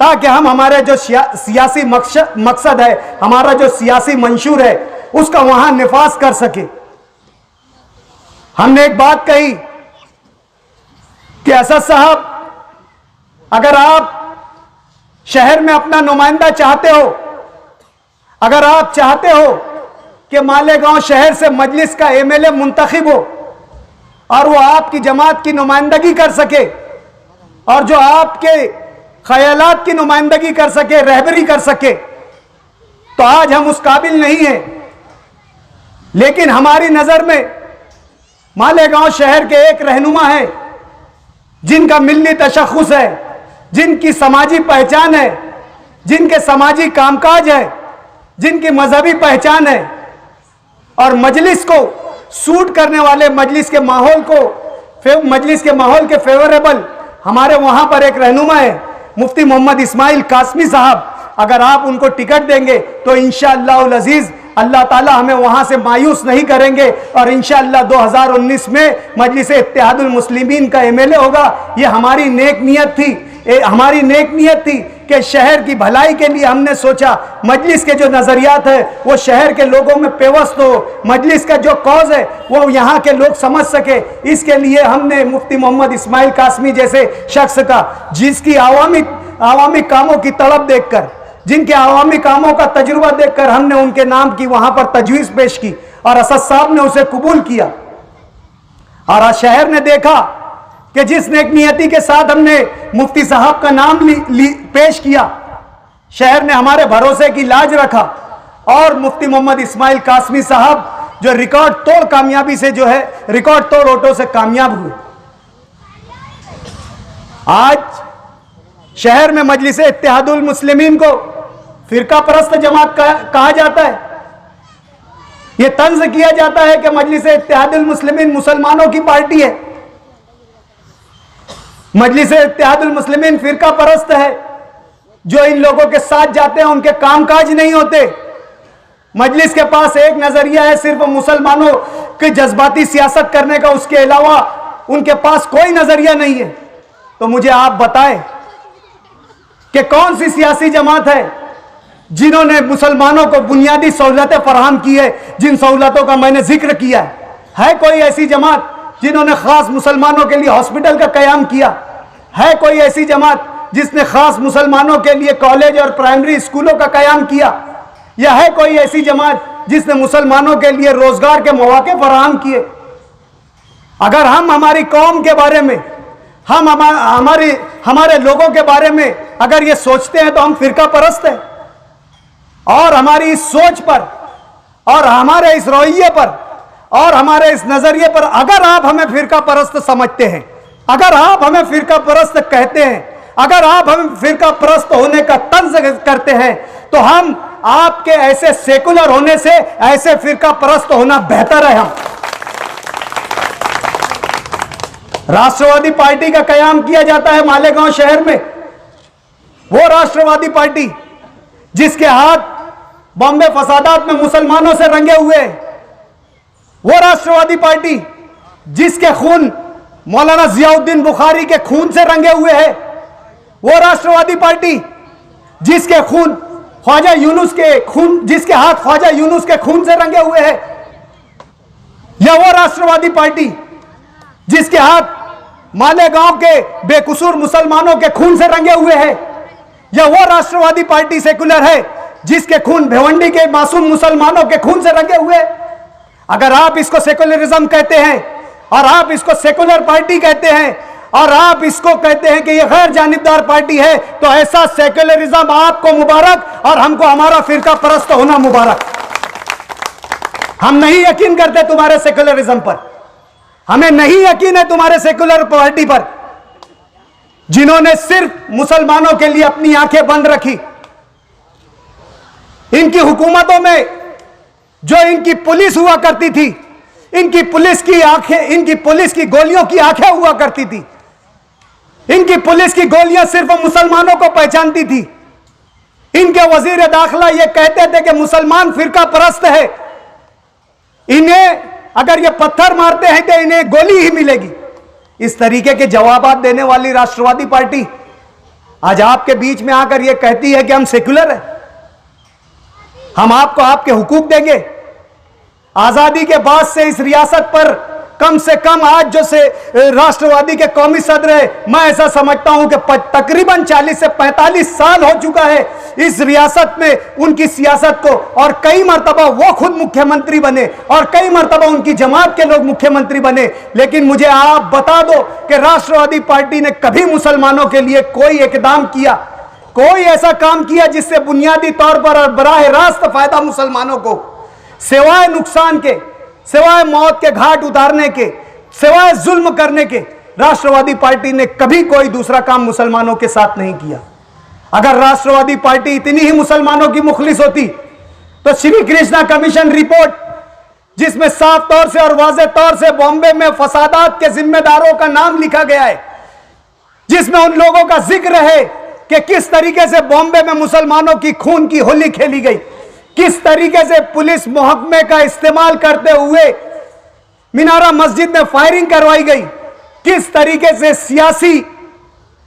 ताकि हम हमारे जो सियासी मकसद है, हमारा जो सियासी मंशूर है, उसका वहां निफाज कर सके। हमने एक बात कही कि असद साहब, अगर आप शहर में अपना नुमाइंदा चाहते हो, अगर आप चाहते हो कि मालेगांव शहर से मजलिस का एमएलए मुंतखब हो और वो आपकी जमात की नुमाइंदगी कर सके और जो आपके ख्यालात की नुमाइंदगी कर सके, रहबरी कर सके, तो आज हम उस काबिल नहीं हैं। लेकिन हमारी नजर में मालेगांव शहर के एक रहनुमा है जिनका मिल्ली तशख़्ख़ुस है, जिनकी समाजी पहचान है, जिनके समाजी कामकाज है, जिनकी मजहबी पहचान है और मजलिस को सूट करने वाले, मजलिस के माहौल के फेवरेबल हमारे वहां पर एक रहनुमा है, मुफ्ती मोहम्मद इस्माइल कासमी साहब। अगर आप उनको टिकट देंगे तो इंशाअल्लाह अज़ीज़ अल्लाह ताला हमें वहां से मायूस नहीं करेंगे और इंशाअल्लाह 2019 में मजलिस इत्तेहादुल मुस्लिमीन का एमएलए होगा। ये हमारी नेक नियत थी कि शहर की भलाई के लिए हमने सोचा मजलिस के जो नज़रियात है वो शहर के लोगों में पेवस्त हो, मजलिस का जो कौज है वो यहाँ के लोग समझ सके। इसके लिए हमने मुफ्ती मोहम्मद इस्माइल कासमी जैसे शख्स का, जिसकी आवामी कामों की तड़प देखकर, जिनके आवामी कामों का तजुर्बा देखकर हमने उनके नाम की वहां पर तजवीज़ पेश की और असद साहब ने उसे कबूल किया। और आज शहर ने देखा कि जिस नेक नियति के साथ हमने मुफ्ती साहब का नाम पेश किया, शहर ने हमारे भरोसे की लाज रखा और मुफ्ती मोहम्मद इस्माइल कासमी साहब जो रिकॉर्ड तोड़ कामयाबी से, जो है रिकॉर्ड तोड़ वोटों से कामयाब हुए। आज शहर में मजलिस इत्तेहादुल मुस्लिमीन को फिरका परस्त जमात कहा जाता है। यह तंज किया जाता है कि मजलिस इत्तेहादुल मुस्लिमीन मुसलमानों की पार्टी है। मजलिस इत्तेहादुल मुस्लिमीन फिरका परस्त है, जो इन लोगों के साथ जाते हैं उनके कामकाज नहीं होते। मजलिस के पास एक नजरिया है सिर्फ मुसलमानों की जज्बाती सियासत करने का, उसके अलावा उनके पास कोई नजरिया नहीं है। तो मुझे आप बताएं कि कौन सी सियासी जमात है जिन्होंने मुसलमानों को बुनियादी सहूलतें फराहम की है, जिन सहूलतों का मैंने जिक्र किया है कोई ऐसी जमात जिन्होंने खास मुसलमानों के लिए हॉस्पिटल का कयाम किया? है कोई ऐसी जमात जिसने खास मुसलमानों के लिए कॉलेज और प्राइमरी स्कूलों का कयाम किया? या है कोई ऐसी जमात जिसने मुसलमानों के लिए रोजगार के मौके फराहम किए? अगर हम हमारी कौम के बारे में, हम हमारे लोगों के बारे में अगर ये सोचते हैं तो हम फिरका परस्त हैं। और हमारी इस सोच पर और हमारे इस रवैये पर और हमारे इस नजरिए पर अगर आप हमें फिरका परस्त समझते हैं, अगर आप हमें फिरका परस्त कहते हैं, अगर आप हमें फिरका परस्त होने का तंज करते हैं, तो हम आपके ऐसे सेकुलर होने से ऐसे फिरका परस्त होना बेहतर है। हम राष्ट्रवादी पार्टी का कयाम किया जाता है मालेगांव शहर में, वो राष्ट्रवादी पार्टी जिसके हाथ बॉम्बे फसादात में मुसलमानों से रंगे हुए, वो राष्ट्रवादी पार्टी जिसके खून मौलाना जियाउद्दीन बुखारी के खून से रंगे हुए हैं, वो राष्ट्रवादी पार्टी जिसके खून ख्वाजा यूनुस के खून, जिसके हाथ ख्वाजा यूनुस के खून से रंगे हुए हैं, या वो राष्ट्रवादी पार्टी जिसके हाथ मालेगांव के बेकसूर मुसलमानों के खून से रंगे हुए हैं, या वो राष्ट्रवादी पार्टी सेकुलर है जिसके खून भिवंडी के मासूम मुसलमानों के खून से रंगे हुए। अगर आप इसको सेकुलरिज्म कहते हैं और आप इसको सेकुलर पार्टी कहते हैं और आप इसको कहते हैं कि यह गैर जानिबदार पार्टी है, तो ऐसा सेकुलरिज्म आपको मुबारक और हमको हमारा फिरका परस्त होना मुबारक। हम नहीं यकीन करते तुम्हारे सेकुलरिज्म पर, हमें नहीं यकीन है तुम्हारे सेकुलर पार्टी पर, जिन्होंने सिर्फ मुसलमानों के लिए अपनी आंखें बंद रखी। इनकी हुकूमतों में जो इनकी पुलिस हुआ करती थी, इनकी पुलिस की आंखें, इनकी पुलिस की गोलियों की आंखें हुआ करती थी। इनकी पुलिस की गोलियां सिर्फ मुसलमानों को पहचानती थी। इनके वजीर दाखिला ये कहते थे कि मुसलमान फिरका परस्त है, इन्हें अगर ये पत्थर मारते हैं तो इन्हें गोली ही मिलेगी। इस तरीके के जवाबात देने वाली राष्ट्रवादी पार्टी आज आपके बीच में आकर यह कहती है कि हम सेकुलर है, हम आपको आपके हुकूक देंगे। आजादी के बाद से इस रियासत पर कम से कम आज जो से राष्ट्रवादी के कौमी सदर है, मैं ऐसा समझता हूं कि तकरीबन 40 से 45 साल हो चुका है इस रियासत में उनकी सियासत को, और कई मर्तबा वो खुद मुख्यमंत्री बने और कई मर्तबा उनकी जमात के लोग मुख्यमंत्री बने। लेकिन मुझे आप बता दो कि राष्ट्रवादी पार्टी ने कभी मुसलमानों के लिए कोई इकदाम किया, कोई ऐसा काम किया जिससे बुनियादी तौर पर और बराह रास्त फायदा मुसलमानों को, सिवाय नुकसान के, सिवाय मौत के घाट उतारने के, सिवाय जुल्म करने के, राष्ट्रवादी पार्टी ने कभी कोई दूसरा काम मुसलमानों के साथ नहीं किया। अगर राष्ट्रवादी पार्टी इतनी ही मुसलमानों की मुखलिस होती तो श्री कृष्णा कमीशन रिपोर्ट, जिसमें साफ तौर से और वाज़ेह तौर से बॉम्बे में फसादात के जिम्मेदारों का नाम लिखा गया है, जिसमें उन लोगों का जिक्र है कि किस तरीके से बॉम्बे में मुसलमानों की खून की होली खेली गई, किस तरीके से पुलिस महकमे का इस्तेमाल करते हुए मीनारा मस्जिद में फायरिंग करवाई गई, किस तरीके से सियासी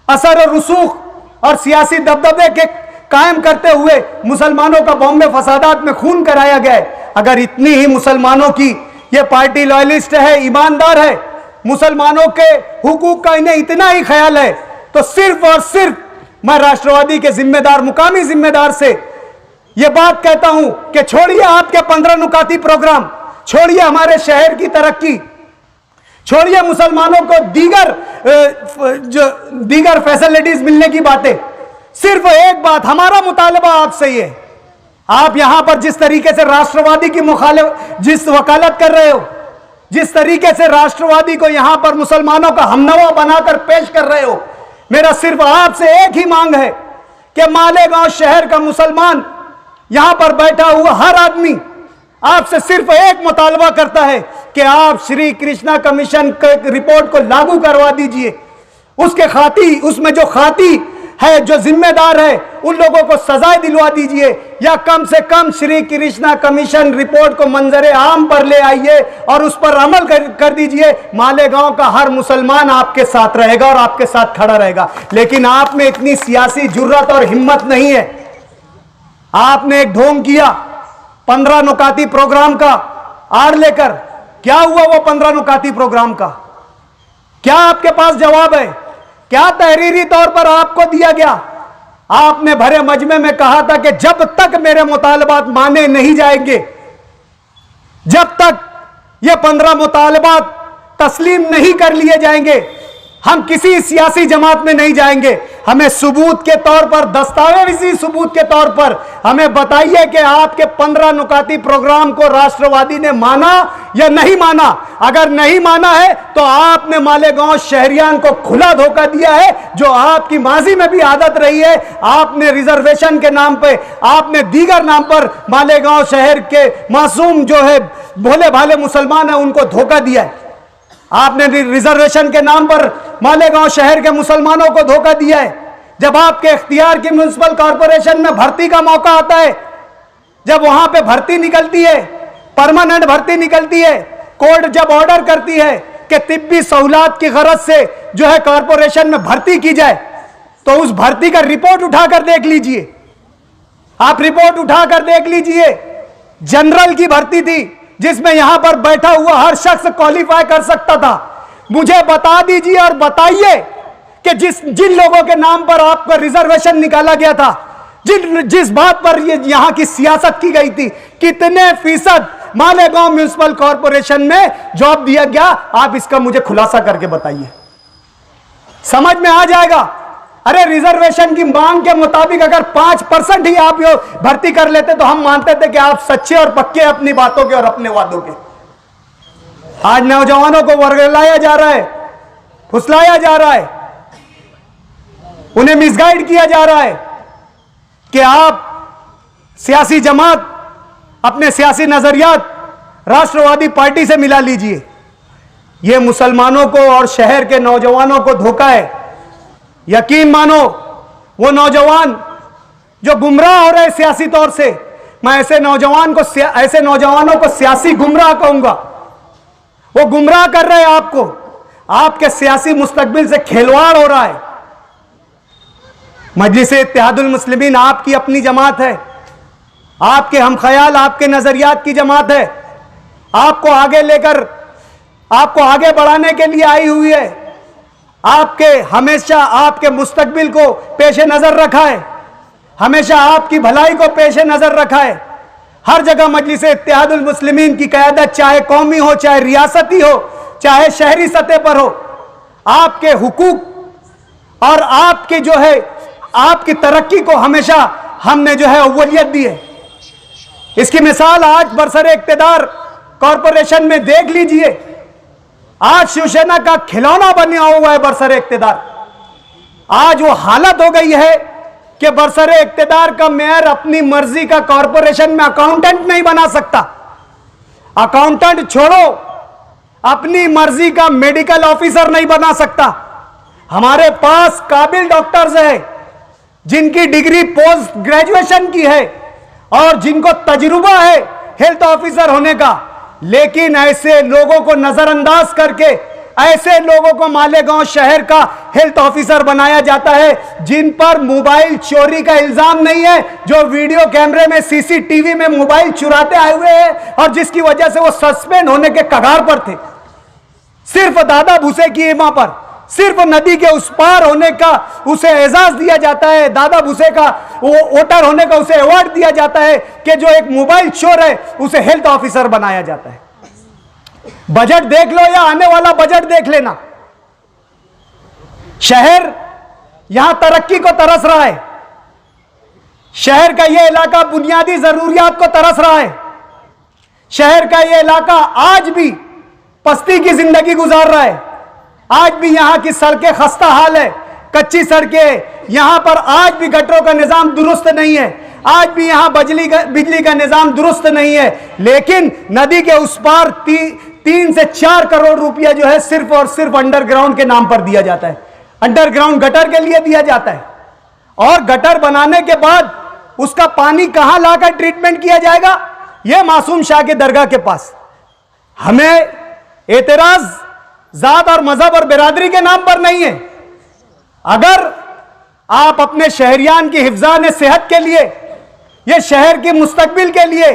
असर और रसूख और सियासी दबदबे के कायम करते हुए मुसलमानों का बॉम्बे फसादात में खून कराया गया है। अगर इतनी ही मुसलमानों की यह पार्टी लॉयलिस्ट है, ईमानदार है, मुसलमानों के हुकूक का इन्हें इतना ही ख्याल है, तो सिर्फ और सिर्फ मैं राष्ट्रवादी के जिम्मेदार, मुकामी जिम्मेदार से यह बात कहता हूं कि छोड़िए आपके 15 नुकाती प्रोग्राम, छोड़िए हमारे शहर की तरक्की, छोड़िए मुसलमानों को दीगर फैसिलिटीज मिलने की बातें। सिर्फ एक बात, हमारा मुतालबा आपसे ये, आप यहां पर जिस तरीके से राष्ट्रवादी की जिस वकालत कर रहे हो, जिस तरीके से राष्ट्रवादी को यहां पर मुसलमानों का हमनवा बनाकर पेश कर रहे हो, मेरा सिर्फ आपसे एक ही मांग है कि मालेगांव शहर का मुसलमान, यहां पर बैठा हुआ हर आदमी आपसे सिर्फ एक मुतालबा करता है कि आप श्री कृष्णा कमीशन के रिपोर्ट को लागू करवा दीजिए। उसके खाती, उसमें जो खाती है, जो जिम्मेदार है, उन लोगों को सजाएं दिलवा दीजिए, या कम से कम श्री कृष्णा कमीशन रिपोर्ट को मंजरे आम पर ले आइए और उस पर अमल कर दीजिए। मालेगांव का हर मुसलमान आपके साथ रहेगा और आपके साथ खड़ा रहेगा। लेकिन आप में इतनी सियासी जुर्रत और हिम्मत नहीं है। आपने एक ढोंग किया 15 नुकाती प्रोग्राम का आड़ लेकर। क्या हुआ वो 15 नुकाती प्रोग्राम का? क्या आपके पास जवाब है? क्या तहरीरी तौर पर आपको दिया गया? आपने भरे मजमे में कहा था कि जब तक मेरे मुतालबात माने नहीं जाएंगे, जब तक ये 15 मुतालबात तस्लीम नहीं कर लिए जाएंगे, हम किसी सियासी जमात में नहीं जाएंगे। हमें सबूत के तौर पर, दस्तावेजी सबूत के तौर पर हमें बताइए कि आपके 15 नुकाती प्रोग्राम को राष्ट्रवादी ने माना या नहीं माना। अगर नहीं माना है तो आपने मालेगांव शहरियान को खुला धोखा दिया है, जो आपकी माजी में भी आदत रही है। आपने रिजर्वेशन के नाम पे, आपने दीगर नाम पर मालेगांव शहर के मासूम जो है भोले भाले मुसलमान है उनको धोखा दिया है। आपने रिजर्वेशन के नाम पर मालेगांव शहर के मुसलमानों को धोखा दिया है। जब आपके इख्तियार की म्युनिसिपल कॉर्पोरेशन में भर्ती का मौका आता है, जब वहां पे भर्ती निकलती है, परमानेंट भर्ती निकलती है, कोर्ट जब ऑर्डर करती है कि तिब्बी सहूलत की गरज से जो है कॉर्पोरेशन में भर्ती की जाए, तो उस भर्ती का रिपोर्ट उठाकर देख लीजिए। आप रिपोर्ट उठाकर देख लीजिए। जनरल की भर्ती थी जिसमें यहां पर बैठा हुआ हर शख्स क्वालिफाई कर सकता था। मुझे बता दीजिए और बताइए कि जिन लोगों के नाम पर आपका रिजर्वेशन निकाला गया था, जिस बात पर ये यहां की सियासत की गई थी, कितने फीसद मालेगांव म्युनिसिपल कॉर्पोरेशन में जॉब दिया गया, आप इसका मुझे खुलासा करके बताइए। समझ में आ जाएगा। अरे रिजर्वेशन की मांग के मुताबिक अगर 5% ही आप भर्ती कर लेते तो हम मानते थे कि आप सच्चे और पक्के अपनी बातों के और अपने वादों के। आज नौजवानों को वर्गलाया जा रहा है, फुसलाया जा रहा है, उन्हें मिसगाइड किया जा रहा है कि आप सियासी जमात, अपने सियासी नजरियात राष्ट्रवादी पार्टी से मिला लीजिए। यह मुसलमानों को और शहर के नौजवानों को धोखा है। यकीन मानो वो नौजवान जो गुमराह हो रहे सियासी तौर से, मैं ऐसे नौजवानों को सियासी गुमराह कहूंगा। वो गुमराह कर रहे हैं आपको, आपके सियासी मुस्तकबिल से खिलवाड़ हो रहा है। मजलिस-ए-इत्तेहादुल मुस्लिमीन आपकी अपनी जमात है, आपके हम ख्याल, आपके नजरियात की जमात है, आपको आगे लेकर, आपको आगे बढ़ाने के लिए आई हुई है। आपके हमेशा आपके मुस्तकबिल को पेश नजर रखा है, हमेशा आपकी भलाई को पेश नजर रखा है। हर जगह मजलिस-ए-इत्तेहादुल मुस्लिमीन की क़यादत, चाहे कौमी हो, चाहे रियासती हो, चाहे शहरी सतह पर हो, आपके हुकूक और आपके जो है आपकी तरक्की को हमेशा हमने जो है अव्वलियत दी है। इसकी मिसाल आज बरसरे इक़्तिदार कॉरपोरेशन में देख लीजिए। आज शिवसेना का खिलौना बना हुआ है बरसरे इक़्तिदार। आज वो हालत हो गई है कि बरसरे इक़्तिदार का मेयर अपनी मर्जी का कॉरपोरेशन में अकाउंटेंट नहीं बना सकता। अकाउंटेंट छोड़ो, अपनी मर्जी का मेडिकल ऑफिसर नहीं बना सकता। हमारे पास काबिल डॉक्टर्स हैं जिनकी डिग्री पोस्ट ग्रेजुएशन की है और जिनको तजुर्बा है हेल्थ ऑफिसर होने का, लेकिन ऐसे लोगों को नजरअंदाज करके ऐसे लोगों को मालेगांव शहर का हेल्थ ऑफिसर बनाया जाता है जिन पर मोबाइल चोरी का इल्जाम नहीं है, जो वीडियो कैमरे में सीसीटीवी में मोबाइल चुराते आए हुए हैं और जिसकी वजह से वो सस्पेंड होने के कगार पर थे। सिर्फ दादा भूसे की इमा पर, सिर्फ नदी के उस पार होने का उसे एजाज दिया जाता है, दादा भूसे का वो वोटर होने का उसे अवार्ड दिया जाता है कि जो एक मोबाइल चोर है उसे हेल्थ ऑफिसर बनाया जाता है। बजट देख लो या आने वाला बजट देख लेना, शहर यहां तरक्की को तरस रहा है। शहर का यह इलाका बुनियादी जरूरियात को तरस रहा है। शहर का यह इलाका आज भी पस्ती की जिंदगी गुजार रहा है। आज भी यहां की सड़कें खस्ता हाल है, कच्ची सड़कें, यहां पर आज भी गटरों का निजाम दुरुस्त नहीं है, आज भी यहां बिजली का निजाम दुरुस्त नहीं है। लेकिन नदी के उस पार 3 से 4 करोड़ रुपया जो है सिर्फ और सिर्फ अंडरग्राउंड के नाम पर दिया जाता है, अंडरग्राउंड गटर के लिए दिया जाता है। और गटर बनाने के बाद उसका पानी कहां लाकर ट्रीटमेंट किया जाएगा? यह मासूम शाह के दरगाह के पास। हमें एतराज जात और मजहब और बिरादरी के नाम पर नहीं है। अगर आप अपने शहरियान की हिफ्जान सेहत के लिए, ये शहर की मुस्तकबिल के लिए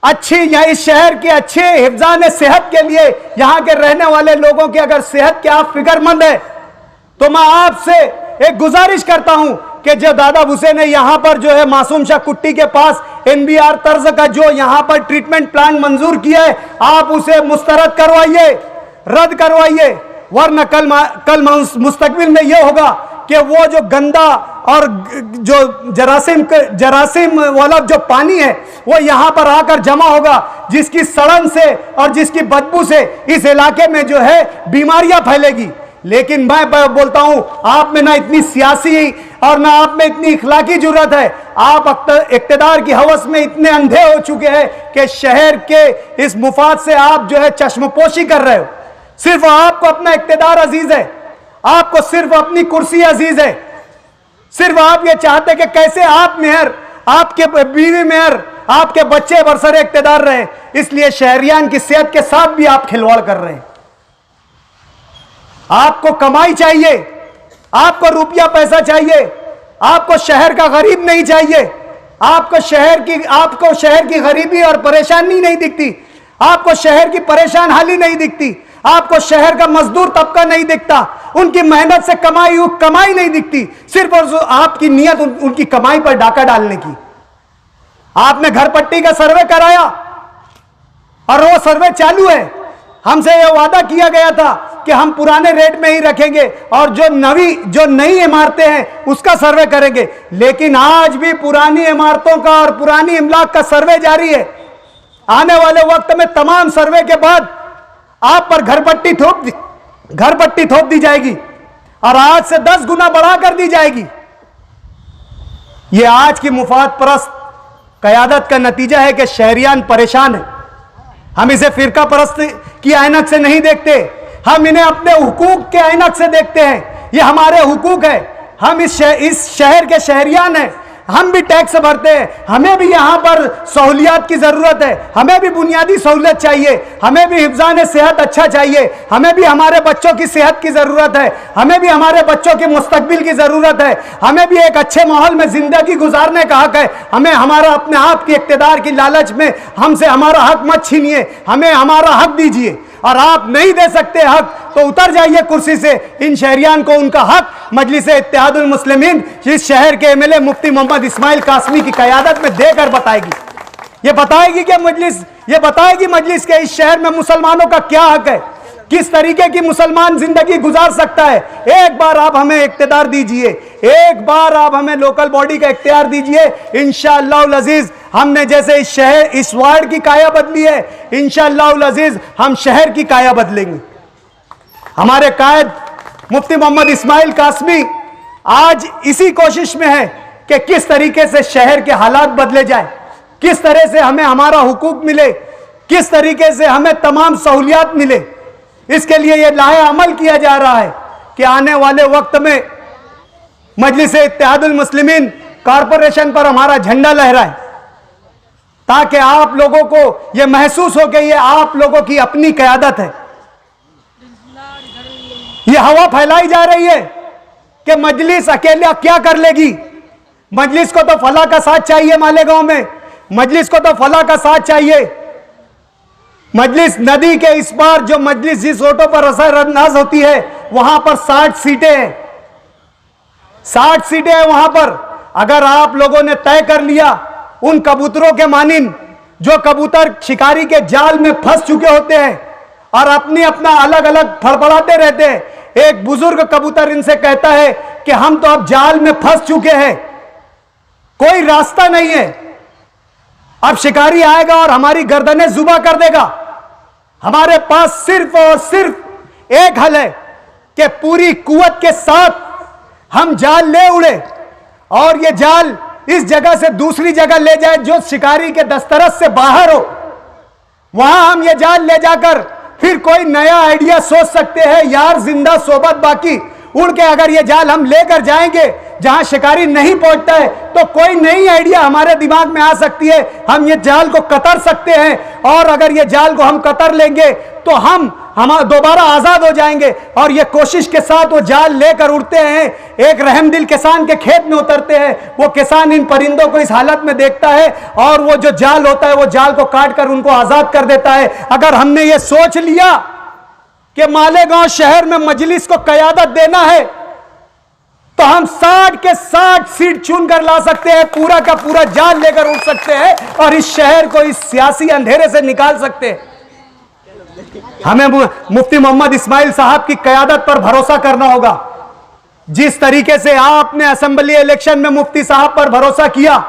अच्छी, या इस शहर के अच्छे हिफ्जान सेहत के लिए, यहां के रहने वाले लोगों की अगर सेहत के आप फिक्रमंद है, तो मैं आपसे एक गुजारिश करता हूं कि जो दादा भूसे ने यहां पर जो है मासूम शाह कुट्टी के पास NBR तर्ज का जो यहां पर ट्रीटमेंट प्लान मंजूर किया है, आप उसे मुस्तरद करवाइए, रद्द करवाइए। वरना कल मुस्तकबिल में यह होगा कि वो जो गंदा और जो जरासीम वाला जो पानी है वो यहां पर आकर जमा होगा, जिसकी सड़न से और जिसकी बदबू से इस इलाके में जो है बीमारियां फैलेगी। लेकिन मैं बोलता हूं, आप में ना इतनी सियासी और ना आप में इतनी इखलाकी जुर्रत है। आप इक्तदार की हवस में इतने अंधे हो चुके हैं कि शहर के इस मुफाद से आप जो है चश्मपोशी कर रहे हो। सिर्फ आपको अपना इक्तदार अजीज है, आपको सिर्फ अपनी कुर्सी अजीज है, सिर्फ आप ये चाहते कि कैसे आप मेयर, आपके बीवी मेयर, आपके बच्चे बरसरे इक्तदार रहे, इसलिए शहरियान की सेहत के साथ भी आप खिलवाड़ कर रहे हैं। आपको कमाई चाहिए, आपको रुपया पैसा चाहिए, आपको शहर का गरीब नहीं चाहिए, आपको शहर की गरीबी और परेशानी नहीं दिखती, आपको शहर की परेशान हाली नहीं दिखती, आपको शहर का मजदूर तबका नहीं दिखता, उनकी मेहनत से कमाई नहीं दिखती, सिर्फ और आपकी नियत उनकी कमाई पर डाका डालने की। आपने घर पट्टी का सर्वे कराया और वो सर्वे चालू है। हमसे यह वादा किया गया था कि हम पुराने रेट में ही रखेंगे और जो नई इमारतें हैं उसका सर्वे करेंगे, लेकिन आज भी पुरानी इमारतों का और पुरानी इमलाक का सर्वे जारी है। आने वाले वक्त में तमाम सर्वे के बाद आप पर घर पट्टी थोप दी जाएगी और आज से 10 गुना बढ़ा कर दी जाएगी। यह आज की मुफाद परस्त कयादत का नतीजा है कि शहरियान परेशान है। हम इसे फिरका परस्त की ऐनक से नहीं देखते, हम इन्हें अपने हुकूक के ऐनक से देखते हैं। ये हमारे हुकूक है, हम इस शहर के शहरियान हैं, हम भी टैक्स भरते हैं, हमें भी यहाँ पर सहूलियात की ज़रूरत है, हमें भी बुनियादी सहूलियत चाहिए, हमें भी हिफ्ज़ान सेहत अच्छा चाहिए, हमें भी हमारे बच्चों की सेहत की ज़रूरत है, हमें भी हमारे बच्चों के मुस्तकबिल की ज़रूरत है, हमें भी एक अच्छे माहौल में ज़िंदगी गुजारने का हक है। हमें हमारा अपने आप की इक़्तिदार की लालच में हमसे हमारा हक मत छीनिए, हमें हमारा हक दीजिए। और आप नहीं दे सकते हक तो उतर जाइए कुर्सी से। इन शहरियान को उनका हक मजलिस इत्तेहादुल मुस्लिमीन इस शहर के एमएलए मुफ्ती मोहम्मद इस्माइल कासमी की क़यादत में देकर बताएगी। ये बताएगी मजलिस के इस शहर में मुसलमानों का क्या हक है, किस तरीके की मुसलमान जिंदगी गुजार सकता है। एक बार आप हमें इख्तियार दीजिए, एक बार आप हमें लोकल बॉडी का इख्तियार दीजिए। इंशाअल्लाह अजीज हमने जैसे इस वार्ड की काया बदली है, इंशाअल्लाह अजीज हम शहर की काया बदलेंगे। हमारे कायद मुफ्ती मोहम्मद इस्माइल कासमी आज इसी कोशिश में है कि किस तरीके से शहर के हालात बदले जाए, किस तरह से हमें हमारा हुकूक मिले, किस तरीके से हमें तमाम सहूलियात मिले। इसके लिए यह लाहे अमल किया जा रहा है कि आने वाले वक्त में मजलिस इत्तेहादुल मुस्लिमीन कॉरपोरेशन पर हमारा झंडा लहराए, ताकि आप लोगों को यह महसूस हो कि यह आप लोगों की अपनी क़यादत है। यह हवा फैलाई जा रही है कि मजलिस अकेला क्या कर लेगी, मजलिस को तो फलाह का साथ चाहिए, मालेगांव में मजलिस को तो फलाह का साथ चाहिए। मजलिस नदी के इस पार जो मजलिस जिस ऑटो पर असरअंदाज होती है वहां पर 60 सीटें हैं, 60 सीटें हैं वहां पर। अगर आप लोगों ने तय कर लिया उन कबूतरों के मानिंद जो कबूतर शिकारी के जाल में फंस चुके होते हैं और अपना अलग अलग फड़फड़ाते रहते हैं, एक बुजुर्ग कबूतर इनसे कहता है कि हम तो अब जाल में फंस चुके हैं, कोई रास्ता नहीं है, अब शिकारी आएगा और हमारी गर्दनें जुबा कर देगा। हमारे पास सिर्फ और सिर्फ एक हल है कि पूरी कुव्वत के साथ हम जाल ले उड़े और ये जाल इस जगह से दूसरी जगह ले जाए जो शिकारी के दस्तरस से बाहर हो। वहां हम ये जाल ले जाकर फिर कोई नया आइडिया सोच सकते हैं। यार जिंदा सोबत बाकी उड़ के अगर ये जाल हम लेकर जाएंगे जहां शिकारी नहीं पहुंचता है तो कोई नई आइडिया हमारे दिमाग में आ सकती है, हम ये जाल को कतर सकते हैं। और अगर ये जाल को हम कतर लेंगे तो हम दोबारा आजाद हो जाएंगे। और ये कोशिश के साथ वो जाल लेकर उड़ते हैं, एक रहमदिल किसान के खेत में उतरते हैं। वो किसान इन परिंदों को इस हालत में देखता है और वो जो जाल होता है वो जाल को काट कर उनको आजाद कर देता है। अगर हमने ये सोच लिया कि मालेगांव शहर में मजलिस को क़यादत देना है तो हम 60 के 60 सीट चुन कर ला सकते हैं, पूरा का पूरा जाल लेकर उठ सकते हैं और इस शहर को इस सियासी अंधेरे से निकाल सकते हैं। हमें मुफ्ती मोहम्मद इस्माइल साहब की क़यादत पर भरोसा करना होगा। जिस तरीके से आपने असेंबली इलेक्शन में मुफ्ती साहब पर भरोसा किया,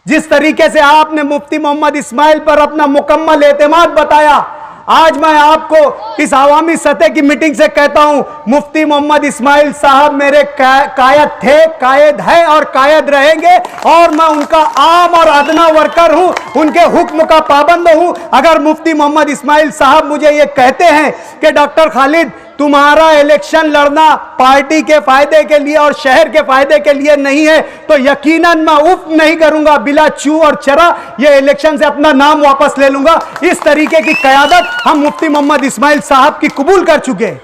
जिस तरीके से आपने मुफ्ती मोहम्मद इस्माइल पर अपना मुकम्मल एतमाद बताया, आज मैं आपको इस आवामी सतह की मीटिंग से कहता हूं, मुफ्ती मोहम्मद इस्माइल साहब मेरे कायद थे, कायद है और कायद रहेंगे, और मैं उनका आम और अदना वर्कर हूं, उनके हुक्म का पाबंद हूं। अगर मुफ्ती मोहम्मद इस्माइल साहब मुझे ये कहते हैं कि डॉक्टर खालिद तुम्हारा इलेक्शन लड़ना पार्टी के फायदे के लिए और शहर के फायदे के लिए नहीं है, तो यकीनन मैं उफ नहीं करूंगा, बिला चू और चरा ये इलेक्शन से अपना नाम वापस ले लूंगा। इस तरीके की क़यादत हम मुफ्ती मोहम्मद इस्माइल साहब की कबूल कर चुके हैं।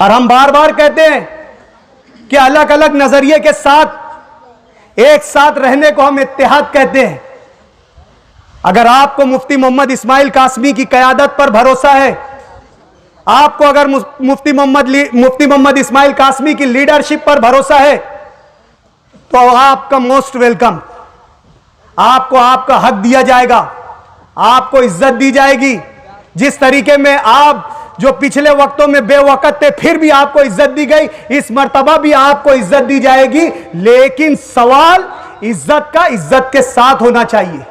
और हम बार बार कहते हैं कि अलग अलग नजरिए के साथ एक साथ रहने को हम इत्तेहाद कहते हैं। अगर आपको मुफ्ती मोहम्मद इस्माइल कासमी की क़यादत पर भरोसा है, आपको अगर मुफ्ती मोहम्मद इस्माइल कासमी की लीडरशिप पर भरोसा है, तो आपका मोस्ट वेलकम। आपको आपका हक दिया जाएगा, आपको इज्जत दी जाएगी। जिस तरीके में आप जो पिछले वक्तों में बेवकत थे, फिर भी आपको इज्जत दी गई, इस मर्तबा भी आपको इज्जत दी जाएगी। लेकिन सवाल इज्जत का इज्जत के साथ होना चाहिए।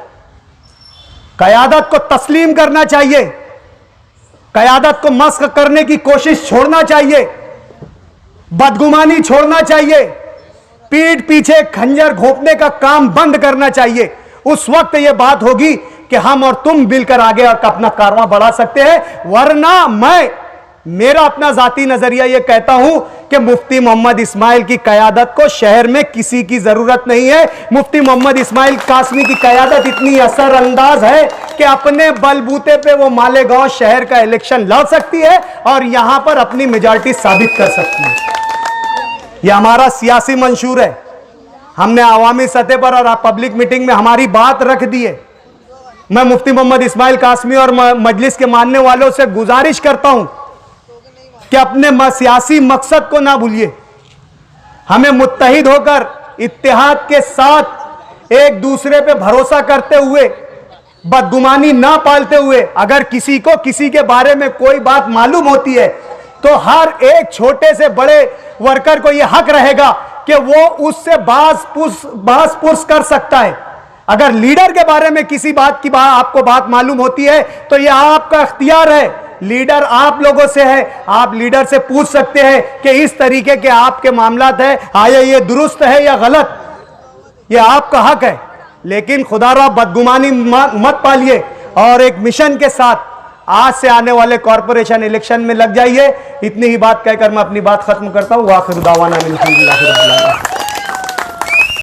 क़यादत को तस्लीम करना चाहिए, क़यादत को मस्ख करने की कोशिश छोड़ना चाहिए, बदगुमानी छोड़ना चाहिए, पीठ पीछे खंजर घोंपने का काम बंद करना चाहिए। उस वक्त यह बात होगी कि हम और तुम मिलकर आगे और अपना कारवां बढ़ा सकते हैं। वरना मेरा अपना जाती नजरिया यह कहता हूं कि मुफ्ती मोहम्मद इस्माइल की क़यादत को शहर में किसी की जरूरत नहीं है। मुफ्ती मोहम्मद इस्माइल कासमी की क़यादत इतनी असरअंदाज है कि अपने बलबूते पे वो मालेगांव शहर का इलेक्शन लड़ सकती है और यहां पर अपनी मेजॉरिटी साबित कर सकती है। यह हमारा सियासी मंशूर है। हमने आवामी सतह पर और पब्लिक मीटिंग में हमारी बात रख दी है। मैं मुफ्ती मोहम्मद इस्माइल कासमी और मजलिस के मानने वालों से गुजारिश करता हूं कि अपने सियासी मकसद को ना भूलिए। हमें मुत्तहिद होकर इत्तेहाद के साथ एक दूसरे पे भरोसा करते हुए, बदगुमानी ना पालते हुए, अगर किसी को किसी के बारे में कोई बात मालूम होती है तो हर एक छोटे से बड़े वर्कर को यह हक रहेगा कि वो उससे बास पुर्स कर सकता है। अगर लीडर के बारे में किसी बात की आपको बात मालूम होती है तो यह आपका इख्तियार है। लीडर आप लोगों से है, आप लीडर से पूछ सकते हैं कि इस तरीके के आपके मामलात है, आया ये दुरुस्त है या गलत, ये आपका हक है। लेकिन खुदारा बदगुमानी मत पालिए और एक मिशन के साथ आज से आने वाले कॉरपोरेशन इलेक्शन में लग जाइए। इतनी ही बात कहकर मैं अपनी बात खत्म करता हूं। वाखिर दावाना अल्हम्दुलिल्लाह।